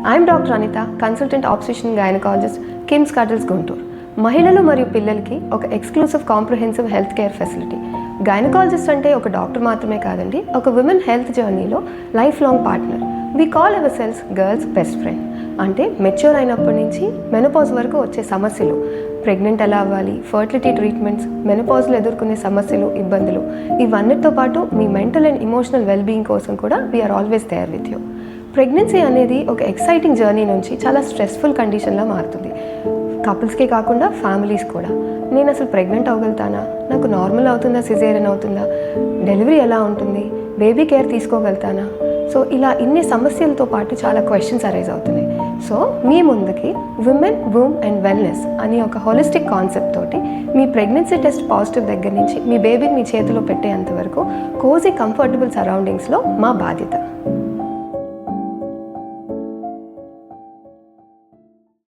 I'm doctor Anitha, consultant obstetrician gynaecologist, KIMS Cuddles Guntur. మహిళలు మరియు పిల్లలకి ఒక exclusive comprehensive health care facility. Gynaecologist అంటే ఒక డాక్టర్ మాత్రమే కాదండి, ఒక విమెన్ హెల్త్ జర్నీలో life long partner. We call ourselves girls best friend. అంటే మెచ్యూర్ అయినప్పటి నుంచి మెనోపాజ్ వరకు వచ్చే సమస్యలు, ప్రెగ్నెంట్ ఎలా అవ్వాలి, ఫర్టిలిటీ ట్రీట్మెంట్స్, మెనోపాజ్లో ఎదుర్కొనే సమస్యలు, ఇబ్బందులు, ఇవన్నిటితో పాటు మీ మెంటల్ అండ్ ఇమోషనల్ వెల్బీయింగ్ కోసం కూడా we are always there with you. Pregnancy అనేది ఒక ఎక్సైటింగ్ జర్నీ నుంచి చాలా స్ట్రెస్ఫుల్ కండిషన్లా మారుతుంది. కపుల్స్కే కాకుండా ఫ్యామిలీస్ కూడా. నేను అసలు ప్రెగ్నెంట్ అవ్వగలుగుతానా, నాకు నార్మల్ అవుతుందా, సిజేరియన్ అవుతుందా, డెలివరీ ఎలా ఉంటుంది, బేబీ కేర్ తీసుకోగలుగుతానా, సో ఇలా ఇన్ని సమస్యలతో పాటు చాలా క్వశ్చన్స్ అరైజ్ అవుతున్నాయి. సో మీ ముందుకి విమెన్, వూమ్ అండ్ వెల్నెస్ అని ఒక హోలిస్టిక్ కాన్సెప్ట్ తోటి మీ ప్రెగ్నెన్సీ టెస్ట్ పాజిటివ్ దగ్గర నుంచి మీ బేబీని మీ చేతిలో పెట్టేంత వరకు కోజీ కంఫర్టబుల్ సరౌండింగ్స్లో మా బాధ్యత.